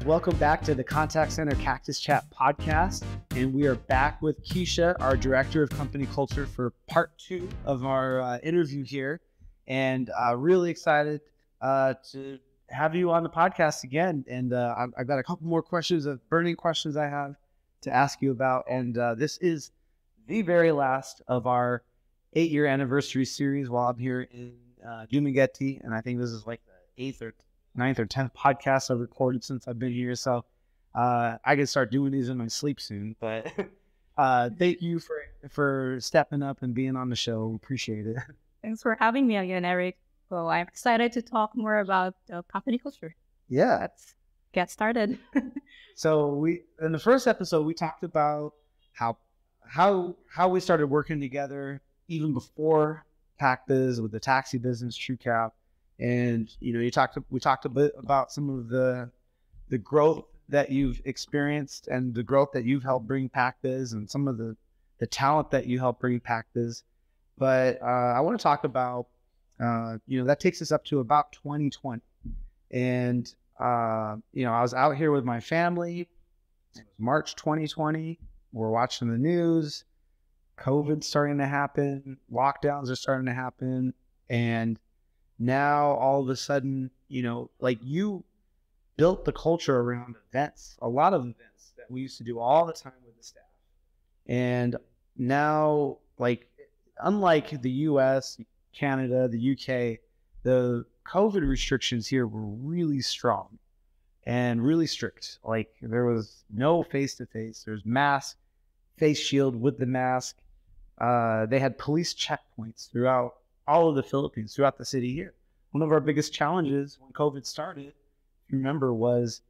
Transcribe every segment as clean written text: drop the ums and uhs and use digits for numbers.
Welcome back to the Contact Center Cactus Chat podcast. And we are back with Kiezia, our Director of Company Culture, for part 2 of our interview here. And really excited to have you on the podcast again. And I've got a couple more questions, burning questions I have to ask you about. And this is the very last of our 8-year anniversary series while I'm here in Dumaguete. And I think this is like the 8th or 9th or 10th podcast I've recorded since I've been here. So I can start doing these in my sleep soon. But thank you for stepping up and being on the show. Appreciate it. Thanks for having me again, Eric. So I'm excited to talk more about company culture. Yeah. Let's get started. So in the first episode, we talked about how we started working together even before PacBiz with the taxi business, TrueCap. And, we talked a bit about some of the growth that you've experienced and the growth that you've helped bring PacBiz and some of the talent that you helped bring PacBiz. But I want to talk about, that takes us up to about 2020. And, I was out here with my family. It was March 2020. We're watching the news. COVID's starting to happen. Lockdowns are starting to happen. And now all of a sudden, you built the culture around events, a lot of events that we used to do all the time with the staff. And now, unlike the US, Canada, the UK, the COVID restrictions here were really strong and really strict. There was no face-to-face. There's mask, face shield with the mask. They had police checkpoints throughout all of the Philippines, throughout the city here. One of our biggest challenges when COVID started, if you remember, was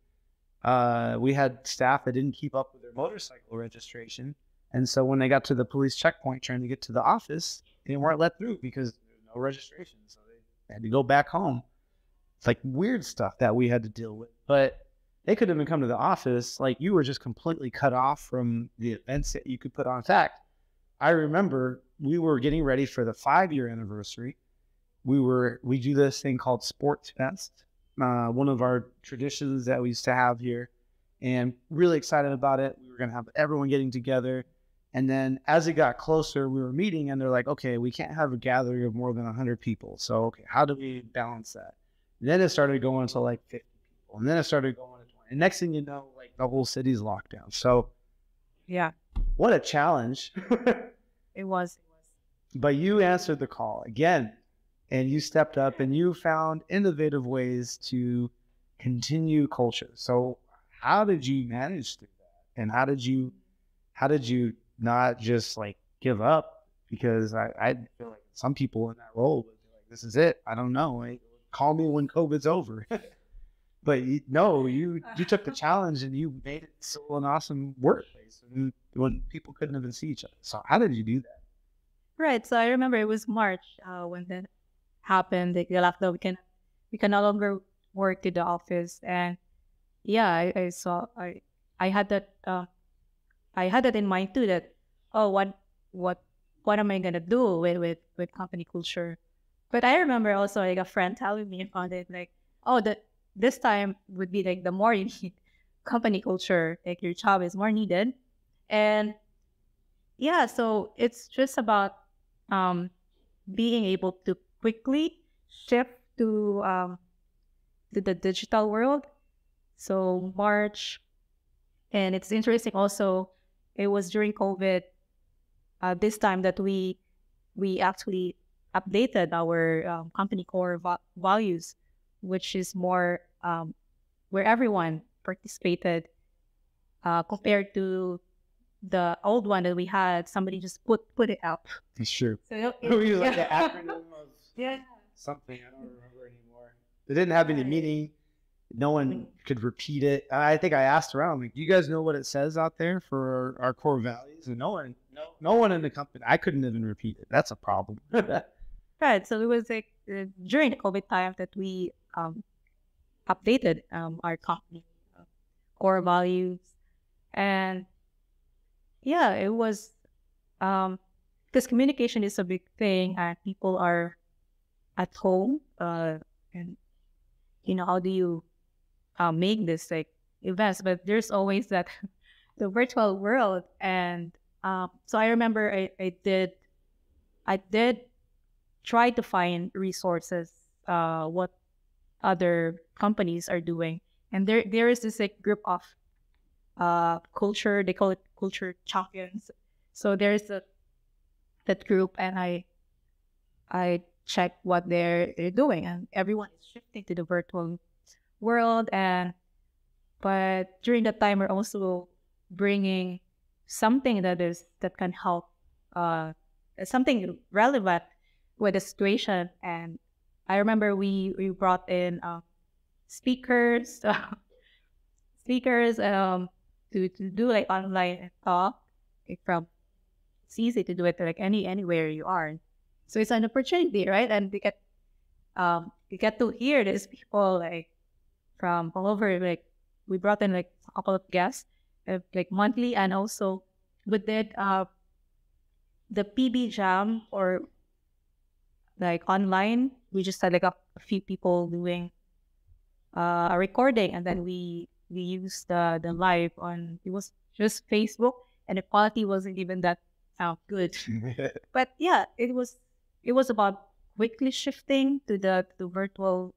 we had staff that didn't keep up with their motorcycle registration. And so when they got to the police checkpoint trying to get to the office, they weren't let through because there was no registration. So they had to go back home. It's weird stuff that we had to deal with. But they couldn't even come to the office. You were just completely cut off from the events that you could put on. In fact, I remember we were getting ready for the 5-year anniversary. We do this thing called Sports Fest, one of our traditions that we used to have here, and really excited about it. We were going to have everyone getting together. And then as it got closer, we were meeting and they're like, okay, we can't have a gathering of more than 100 people. So, okay, how do we balance that? And then it started going to 50 people. And then it started going to 20. And next thing you know, the whole city's locked down. So Yeah. What a challenge. It was. But you answered the call again, and you stepped up and you found innovative ways to continue culture. So how did you manage through that? And how did you not just give up? Because I feel like some people in that role would be like, this is it. I don't know. Call me when COVID's over. But you took the challenge and you made it still an awesome workplace and when people couldn't even see each other. So how did you do that? Right. So I remember it was March when that happened. The lockdown, we can no longer work in the office. And yeah, I had that in mind too, that what am I gonna do with company culture? But I remember also a friend telling me about it, this time would be the more you need company culture, your job is more needed. And yeah, so it's just about being able to quickly shift to the digital world. So March, and it's interesting also, it was during COVID this time that we actually updated our company core values, which is more where everyone participated compared to the old one that we had. Somebody just put it up. It's true. So we use the acronym of something. I don't remember anymore. They didn't have any meaning. No one could repeat it. I think I asked around, do you guys know what it says out there for our core values? And no one in the company. I couldn't even repeat it. That's a problem. Right. So it was during the COVID time that we updated our company core values. And yeah, it was because communication is a big thing and people are at home and how do you make this events, but there's always that the virtual world. And so I remember I did try to find resources, what other companies are doing, and there is this like group of culture, they call it culture champions. So there's that group, and I check what they're doing, and everyone is shifting to the virtual world. And but during that time, we're also bringing something that can help, uh, something relevant with the situation. And I remember we brought in speakers, speakers to do like online talk, like from it's easy to do it like anywhere you are. So it's an opportunity, right? And you get to hear these people like from all over. Like we brought in like a couple of guests, like monthly, and also we did the PB Jam, or like online. We just had like a few people doing a recording, and then we used the live on. It was just Facebook, and the quality wasn't even that good. But yeah, it was about quickly shifting to the virtual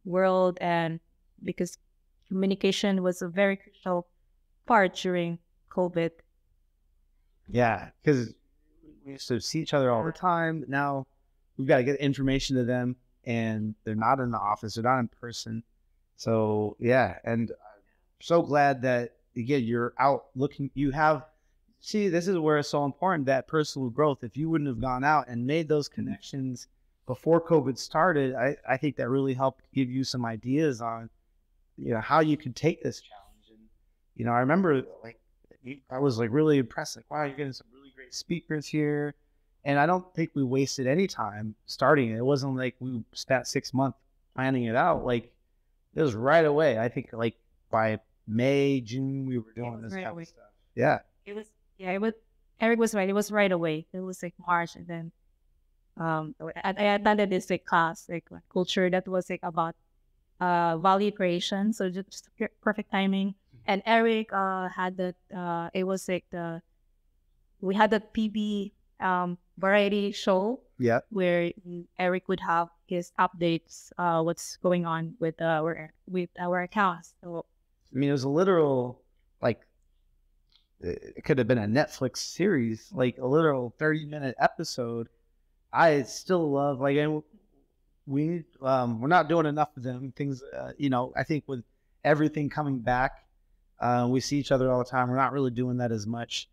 world, and because communication was a very crucial part during COVID. Yeah, because we used to see each other all the time. Now we've got to get information to them, and they're not in the office, they're not in person. So yeah, and I'm so glad that again you're out looking. You have see, this is where it's so important, that personal growth. If you wouldn't have gone out and made those connections before COVID started, I think that really helped give you some ideas on how you could take this challenge. And I remember like I was like really impressed, like, wow, you're getting some really great speakers here. And I don't think we wasted any time starting it. It wasn't like we spent 6 months planning it out. Like it was right away. I think like by May, June, we were doing this kind of stuff. Yeah. It was, Eric was right. It was right away. It was like March, and then I attended this like class, like culture, that was like about value creation. So just perfect timing. And Eric had that. It was like we had that PB variety show. Yeah. Where Eric would have his updates, what's going on with our accounts. So I mean, it was a literal like. It could have been a Netflix series, like a literal 30-minute episode. I still love and we're not doing enough of them. Things, I think with everything coming back, we see each other all the time. We're not really doing that as much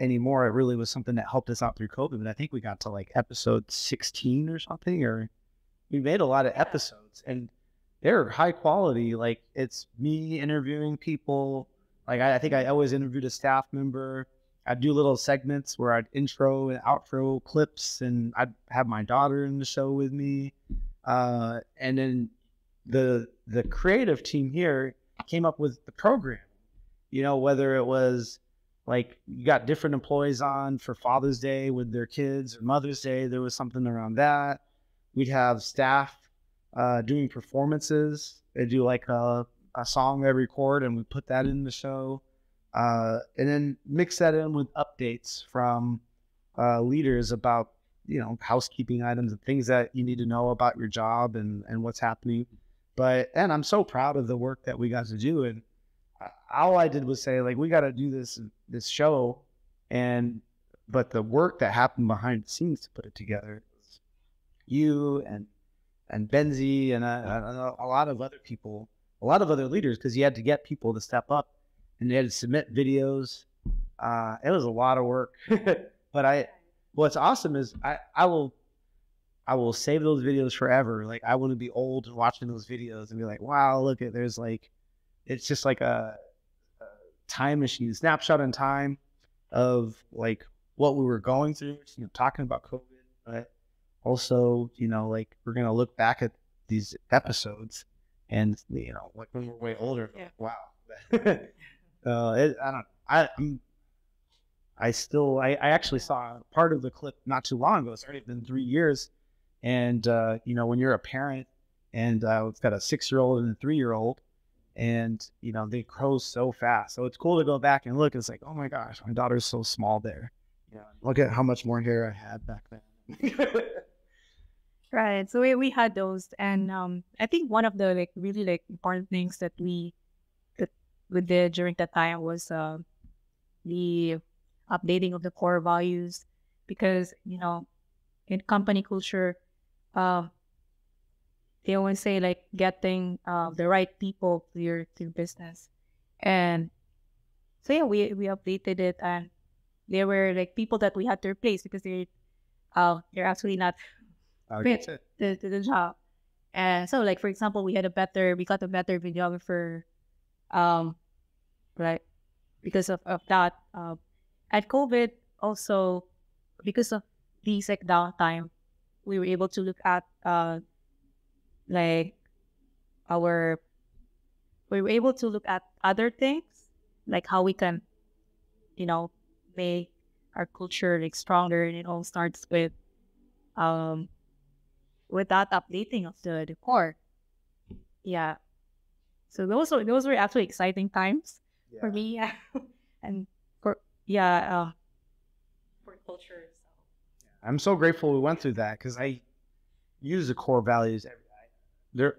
anymore. It really was something that helped us out through COVID. But I think we got to like episode 16 or something, or we made a lot of episodes, and they're high quality. Like it's me interviewing people. Like I think I always interviewed a staff member. I'd do little segments where I'd intro and outro clips, and I'd have my daughter in the show with me. And then the creative team here came up with the program. Whether it was like you got different employees on for Father's Day with their kids, or Mother's Day, there was something around that. We'd have staff doing performances. They do like a song they record, and we put that in the show, and then mix that in with updates from leaders about housekeeping items and things that you need to know about your job and what's happening. And I'm so proud of the work that we got to do, and all I did was say, like, we got to do this show, but the work that happened behind the scenes to put it together, you and Benzie and a lot of other people, a lot of other leaders, because you had to get people to step up, and they had to submit videos. It was a lot of work. But what's awesome is I will save those videos forever. Like I want to be old and watching those videos and be like, wow, look at, there's like, it's just like a time machine, snapshot in time of like what we were going through, talking about COVID, but also, like we're going to look back at these episodes and, like when we're way older, like, wow. I don't know. I actually saw part of the clip not too long ago. It's already been 3 years. And, when you're a parent and we've got a 6-year-old and a 3-year-old, and they grow so fast. So it's cool to go back and look. It's like, oh my gosh, my daughter's so small there. Look at how much more hair I had back then. Right. So we had those, and I think one of the really important things that we did during that time was the updating of the core values, because in company culture, they always say getting the right people to your business, and so yeah, we updated it, and they were people that we had to replace because they're actually not fit to the job. And so for example, we got a better videographer, right, because of that. At COVID also, because of these downtime, we were able to look at like our we were able to look at other things, like how we can make our culture stronger, and it all starts with that updating of the core. Yeah. So those were actually exciting times for me, and for for culture. So. I'm so grateful we went through that, because I use the core values every day.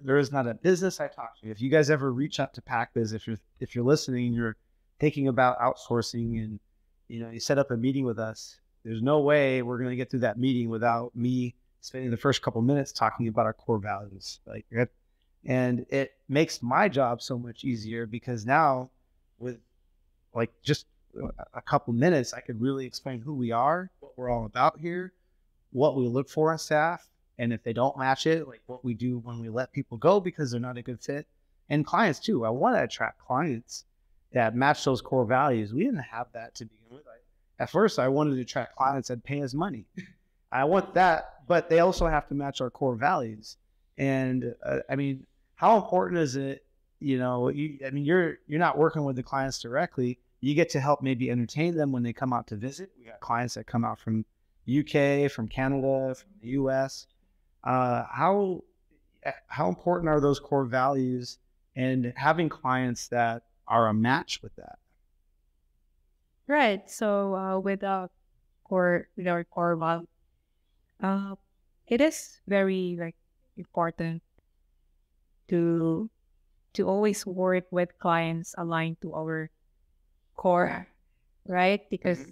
There is not a business I talk to. If you guys ever reach out to PacBiz, if you're listening, you're thinking about outsourcing, and you set up a meeting with us, there's no way we're going to get through that meeting without me spending the first couple minutes talking about our core values. And it makes my job so much easier, because now with just a couple minutes, I could really explain who we are, what we're all about here, what we look for in staff, and if they don't match it, what we do when we let people go because they're not a good fit. And clients too. I want to attract clients that match those core values. We didn't have that to begin with. At first, I wanted to attract clients that pay us money. I want that, but they also have to match our core values. And I mean, how important is it? You're not working with the clients directly. You get to help maybe entertain them when they come out to visit. We got clients that come out from UK, from Canada, from the US. How important are those core values, and having clients that are a match with that? Right. So with our core value, it is very important to always work with clients aligned to our core, right? Because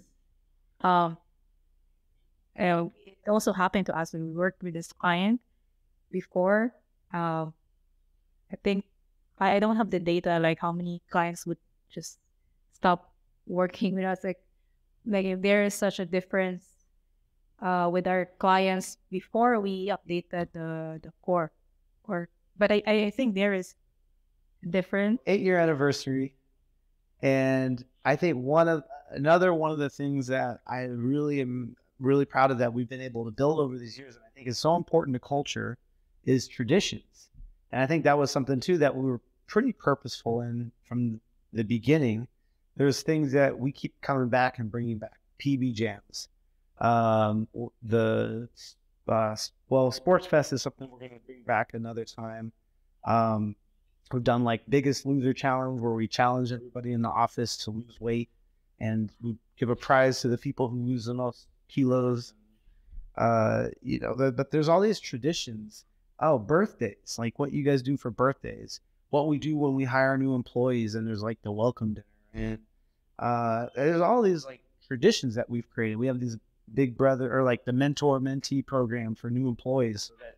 it also happened to us when we worked with this client before. I think I don't have the data how many clients would just stop working with us. If there is such a difference with our clients before we updated the core, but I think there is different 8-year anniversary, and I think another one of the things that I really am really proud of that we've been able to build over these years, and I think is so important to culture, is traditions. And I think that was something too that we were pretty purposeful in from the beginning. There's things that we keep coming back and bringing back. PB Jams. Sports Fest is something we're going to bring back another time. We've done Biggest Loser Challenge, where we challenge everybody in the office to lose weight, and we give a prize to the people who lose the most kilos. But there's all these traditions. Oh, birthdays, what you guys do for birthdays, what we do when we hire new employees, and there's the welcome dinner, and there's all these traditions that we've created. We have these big brother or the mentor-mentee program for new employees, so that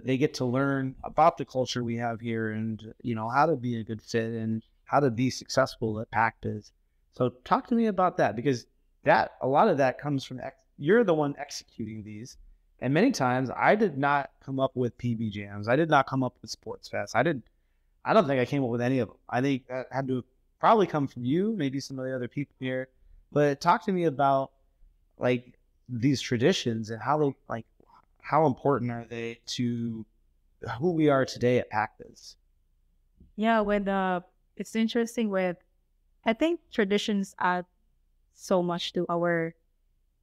they get to learn about the culture we have here, and how to be a good fit and how to be successful at PacBiz. So talk to me about that, because a lot of that comes from you're the one executing these. And many times I did not come up with PB Jams. I did not come up with Sports Fest. I don't think I came up with any of them. I think that had to probably come from you, maybe some of the other people here. But talk to me about these traditions, and how important are they to who we are today at PacBiz? Yeah, it's interesting I think traditions add so much to our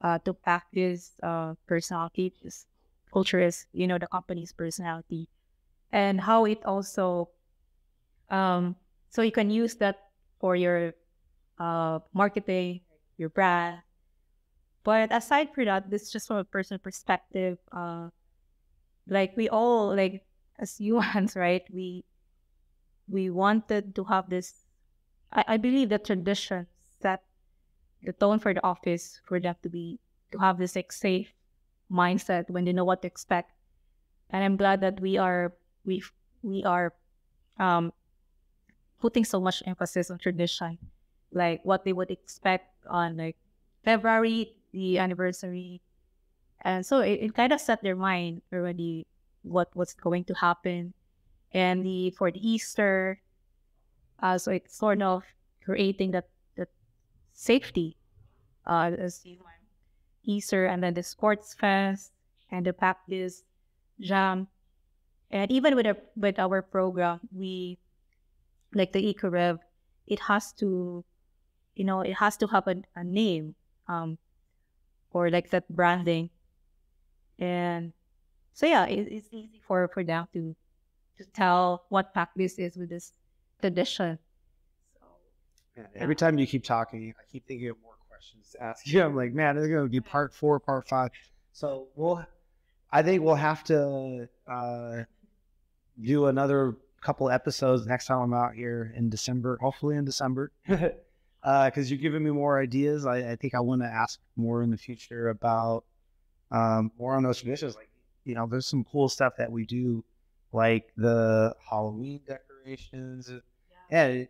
to PacBiz personality. Just culture is the company's personality, and how it also So you can use that for your marketing, your brand. But aside from that, this is just from a personal perspective. Like we all, like as humans, right? We wanted to have this. I believe the tradition set the tone for the office for them to have this like safe mindset when they know what to expect. And I'm glad that we are um putting so much emphasis on tradition, like what they would expect on like February, the anniversary. And so it kind of set their mind already what's going to happen. And the for the Easter, so it's sort of creating that safety as you want. Easter, and then the sports fest and the practice jam. And even with our program, we like the EcoRev, it has to, it has to have a name, or like that branding. And so yeah, it's easy for them to tell what practice is with this tradition. So Man, every time you keep talking, I keep thinking of more questions to ask you. I'm like, man, there's going to be part 4, part 5. So I think we'll have to do another couple episodes next time I'm out here in December, hopefully in December, because you're giving me more ideas. I think I want to ask more in the future about more on those traditions. Like, there's some cool stuff that we do, like the Halloween decorations. Yeah,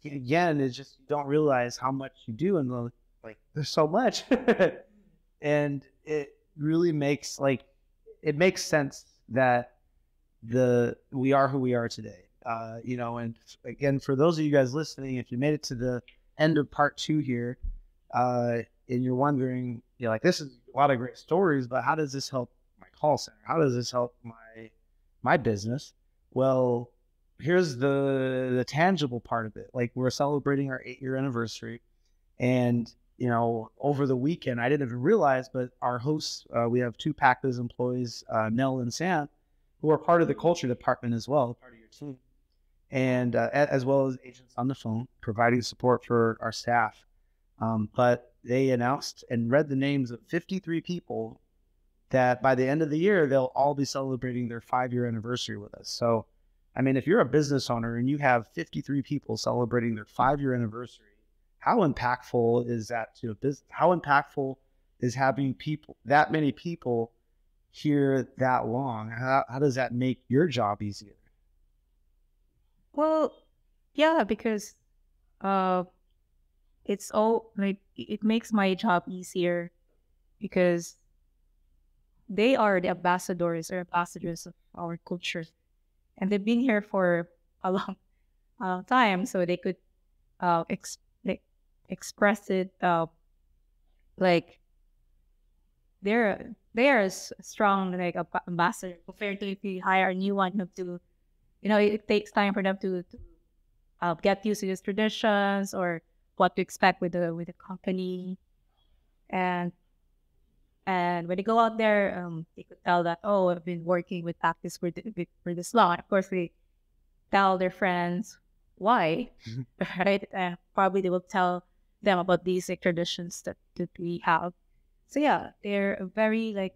again, it's just you don't realize how much you do, and like there's so much, and it really makes it makes sense that we are who we are today. And again, for those of you guys listening, if you made it to the end of part 2 here, and you're wondering, like, this is a lot of great stories, but how does this help my call center? How does this help my business? Well, here's the tangible part of it. Like, we're celebrating our 8-year anniversary, and over the weekend, I didn't even realize, but our hosts, we have 2 Packa's employees, Nell and Sam, who are part of the culture department as well, part of your team, and as well as agents on the phone providing support for our staff. But they announced and read the names of 53 people that by the end of the year, they'll all be celebrating their 5-year anniversary with us. So, I mean, if you're a business owner and you have 53 people celebrating their 5-year anniversary, how impactful is that to a business? How impactful is having that many people here that long? How does that make your job easier? well, yeah, because it's all like it makes my job easier because they are the ambassadors or ambassadors of our culture, and they've been here for a long time, so they could like express it like they are strong like ambassador compared to if you hire a new one. You have to, it takes time for them to get used to these traditions or what to expect with the company. And when they go out there, they could tell that, oh, I've been working with Practice for this long. Of course, they tell their friends why, right? And probably they will tell them about these like traditions that we have. So yeah, they're a very like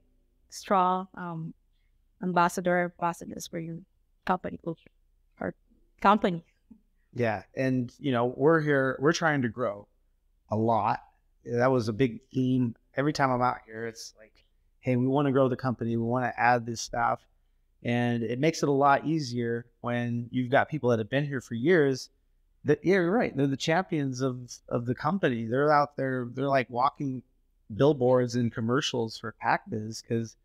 strong ambassadors for your company culture or company. Yeah. And, we're trying to grow a lot. That was a big theme. Every time I'm out here, it's like, hey, we want to grow the company. We want to add this stuff. And it makes it a lot easier when you've got people that have been here for years that, yeah, you're right. They're the champions of the company. They're out there. They're like walking billboards and commercials for Pacbiz, because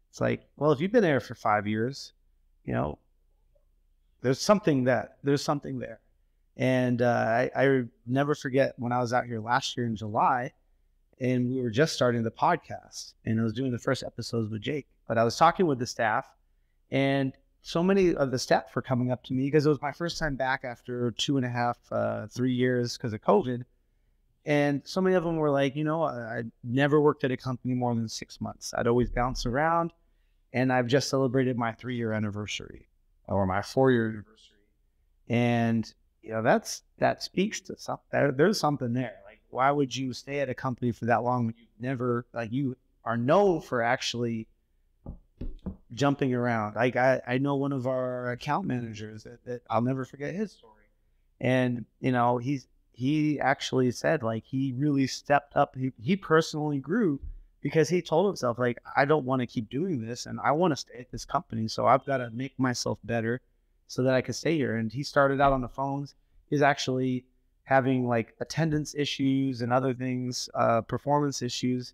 it's like, well, if you've been there for 5 years, there's something there. And I never forget when I was out here last year in July, and we were just starting the podcast, and I was doing the first episodes with Jake, but I was talking with the staff, and so many of the staff were coming up to me because it was my first time back after 2.5, 3 years because of COVID. And so many of them were like, I never worked at a company more than 6 months. I'd always bounce around, and I've just celebrated my 3-year anniversary or my 4-year anniversary. And, that speaks to something. There's something there. Like, why would you stay at a company for that long when you never, like, you are known for actually jumping around? Like, I know one of our account managers that I'll never forget his story. And, he actually said, like, he really stepped up. He personally grew because he told himself, like, I don't want to keep doing this and I want to stay at this company. So I've got to make myself better so that I could stay here. And he started out on the phones. He's actually having like attendance issues and other things, performance issues,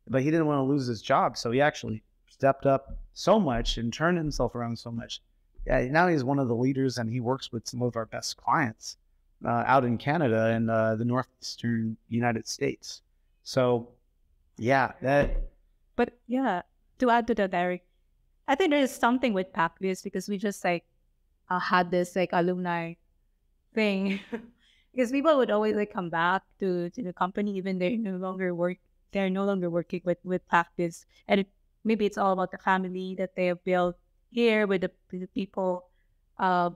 but he didn't want to lose his job. So he actually stepped up so much and turned himself around so much. Yeah, now he's one of the leaders and he works with some of our best clients out in Canada and the northeastern United States. So yeah, But yeah, to add to that, Eric, I think there is something with Packbiz because we just like had this like alumni thing because people would always like come back to the company even they're no longer working with Packbiz, and maybe it's all about the family that they have built here with the people. So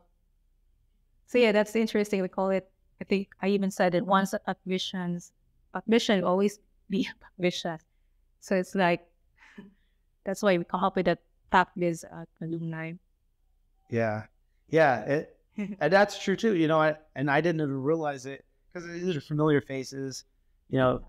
yeah, that's interesting. We call it. I think I even said it once. Mission will always be mission. So it's like that's why we come up with that Packbiz alumni. Yeah. And that's true too. I didn't even realize it because these are familiar faces.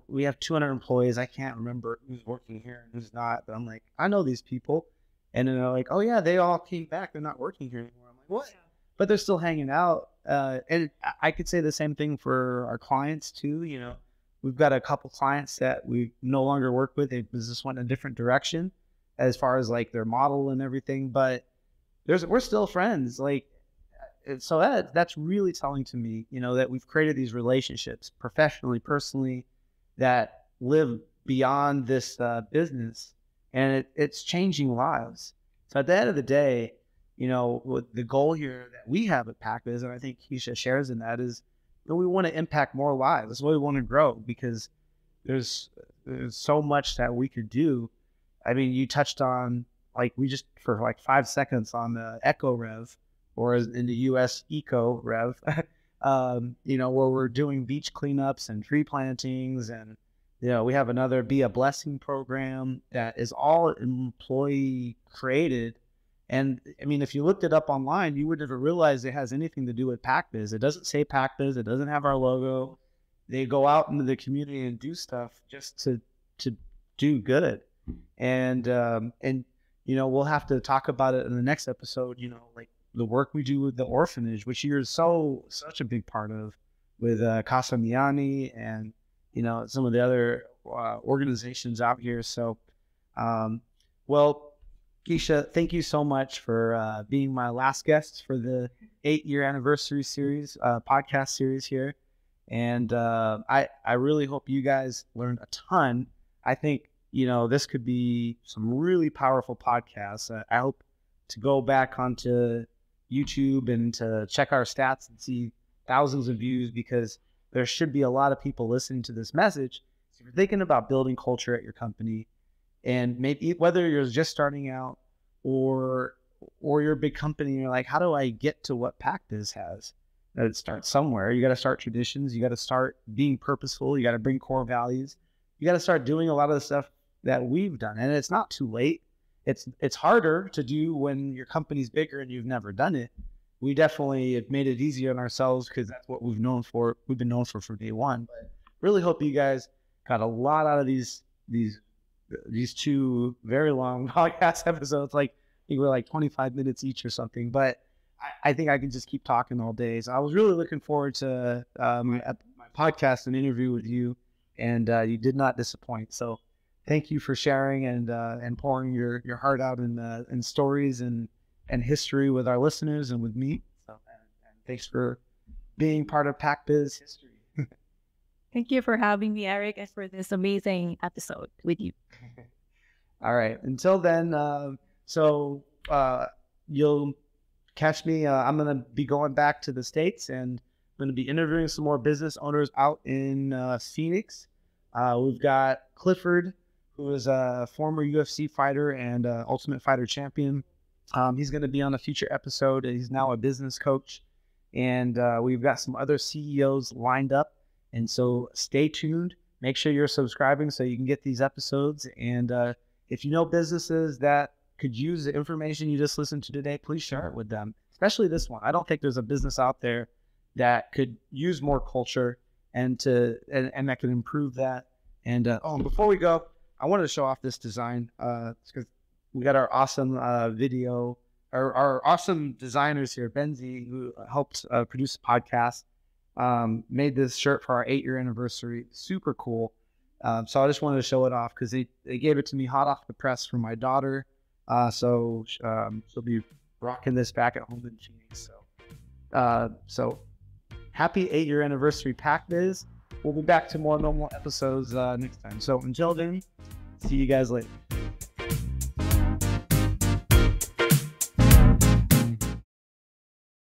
We have 200 employees. I can't remember who's working here and who's not, but I'm like, I know these people. And then they're like, oh yeah, they all came back. They're not working here anymore. I'm like, what? But they're still hanging out. And I could say the same thing for our clients too. We've got a couple clients that we no longer work with. They just went in a different direction as far as like their model and everything. But we're still friends. Like, so that's really telling to me, that we've created these relationships professionally, personally, that live beyond this business, and it's changing lives. So at the end of the day, the goal here that we have at Packbiz, and I think Kiezia shares in that, is we want to impact more lives. That's why we want to grow, because there's so much that we could do. I mean, you touched on, like, we just for like 5 seconds on the Eco Rev, or in the US Eco Rev, where we're doing beach cleanups and tree plantings. And, we have another Be a Blessing program that is all employee created. And I mean, if you looked it up online, you would never realize it has anything to do with Packbiz. It doesn't say Packbiz. It doesn't have our logo. They go out into the community and do stuff just to do good. And we'll have to talk about it in the next episode, like the work we do with the orphanage, which you're such a big part of with Casa Miani and, some of the other organizations out here. So, well, Kiezia, thank you so much for being my last guest for the 8-year anniversary series, podcast series here. And I really hope you guys learned a ton. I think, this could be some really powerful podcasts. I hope to go back onto YouTube and to check our stats and see thousands of views, because there should be a lot of people listening to this message. So if you're thinking about building culture at your company, and maybe whether you're just starting out or you're a big company and you're like, how do I get to what Packbiz has? It starts somewhere. You got to start traditions. You got to start being purposeful. You got to bring core values. You got to start doing a lot of the stuff that we've done. And it's not too late. It's harder to do when your company's bigger and you've never done it. We definitely have made it easier on ourselves because that's what we've known for. We've been known for day one. But really hope you guys got a lot out of these 2 very long podcast episodes. Like, I think we're like 25 minutes each or something. But I think I can just keep talking all day. So I was really looking forward to my podcast and interview with you, and you did not disappoint. So thank you for sharing and pouring your heart out in stories and history with our listeners and with me. So, and thanks for being part of Packbiz history. Thank you for having me, Eric, and for this amazing episode with you. All right. Until then, you'll catch me. I'm going to be going back to the States, and I'm going to be interviewing some more business owners out in Phoenix. We've got Clifford, who is a former UFC fighter and Ultimate Fighter champion. He's going to be on a future episode. He's now a business coach. And we've got some other CEOs lined up. And so stay tuned. Make sure you're subscribing so you can get these episodes. And if you know businesses that could use the information you just listened to today, please share it with them, especially this one. I don't think there's a business out there that could use more culture and that could improve that. And before we go, I wanted to show off this design because we got our awesome video, our awesome designers here, Benzie, who helped produce the podcast, made this shirt for our 8-year anniversary. Super cool. So I just wanted to show it off because they gave it to me hot off the press from my daughter. So she'll be rocking this back at home in Phoenix. So happy 8-year anniversary, PacBiz. We'll be back to more normal episodes next time. So until then, see you guys later.